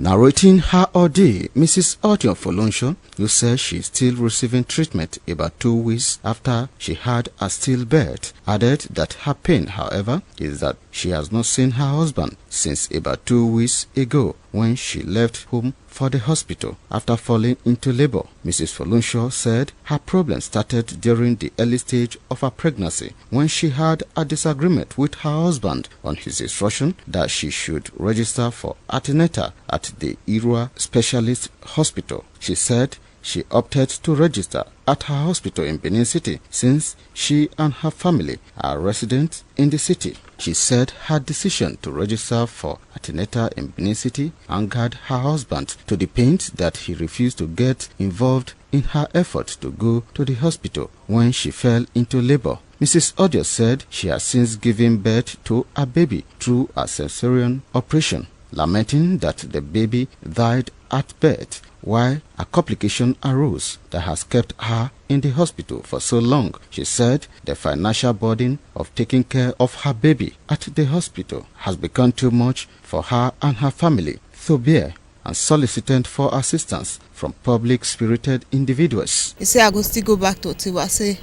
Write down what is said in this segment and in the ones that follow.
Narrating her ordeal, Mrs. Odion Folonsho, who says she is still receiving treatment about 2 weeks after she had a stillbirth, added that her pain, however, is that she has not seen her husband since about 2 weeks ago when she left home for the hospital after falling into labor. Mrs. Folonsho said her problem started during the early stage of her pregnancy when she had a disagreement with her husband on his instruction that she should register for ante natal at the Ira Specialist Hospital. She said she opted to register at her hospital in Benin City since she and her family are residents in the city. She said her decision to register for ante natal in Benin City angered her husband to the point that he refused to get involved in her effort to go to the hospital when she fell into labor. Mrs. Odion said she has since given birth to a baby through a cesarean operation, lamenting that the baby died at birth while a complication arose that has kept her in the hospital for so long. She said the financial burden of taking care of her baby at the hospital has become too much for her and her family to bear, and solicited for assistance from public-spirited individuals. He said I go still go back to Otiwa. Say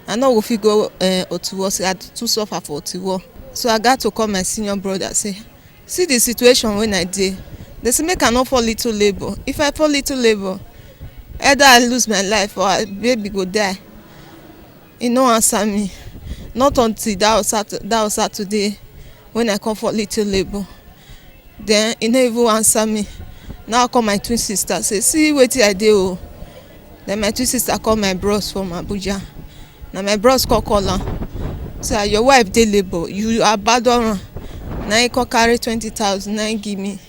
I know if you go Otiwa, say I too suffer for Otiwa. So I got to call my senior brother. Say, see the situation when I did. They say make I not fall into labor. If I fall into labor, either I lose my life or a baby go die. He no answer me. Not until that was Saturday when I come for little labor. Then he no even answer me. Now I call my twin sister. Say, see what I do. Then my twin sister call my bros from Abuja. Now my bros call her. Say your wife dey labor. You abandon her. Now he can carry 20,000. Now he give me.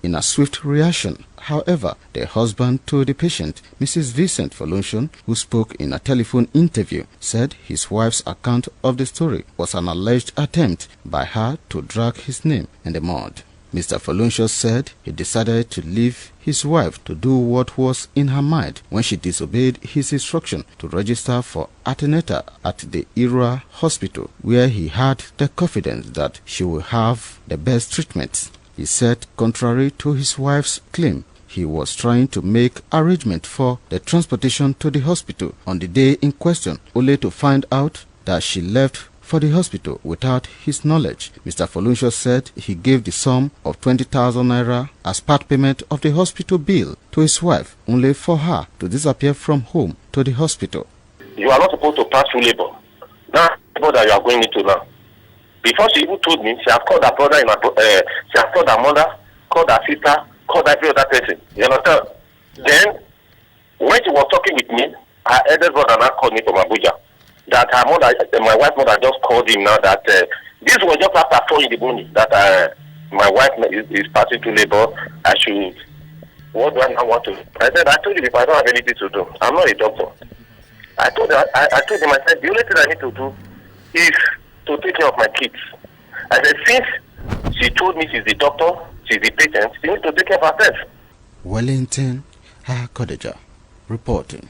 In a swift reaction, however, the husband to the patient, Mrs. Vincent Folonsho, who spoke in a telephone interview, said his wife's account of the story was an alleged attempt by her to drag his name in the mud. Mr. Folonsho said he decided to leave his wife to do what was in her mind when she disobeyed his instruction to register for ante natal at the Ira Hospital, where he had the confidence that she will have the best treatment. He said, contrary to his wife's claim, he was trying to make arrangement for the transportation to the hospital on the day in question, only to find out that she left for the hospital without his knowledge. Mr. Folonsho said he gave the sum of 20,000 naira as part payment of the hospital bill to his wife, only for her to disappear from home to the hospital. You are not supposed to pass through labor. Now, labor that you are going into now. Before she even told me, she has called her brother, she has called her mother, called her sister, called every other person. You understand? Then, when she was talking with me, her eldest brother now called me from Abuja. That her mother, my wife's mother, just called him now that this was just after 4 in the morning that my wife is passing through labor. I should. What do I now want to? I said, I told you before, I don't have anything to do. I'm not a doctor. I told him, I said, the only thing I need to do is to take care of my kids. I said, since she told me she's the doctor, she's the patient, she needs to take care of herself. Wellington Kodeja reporting.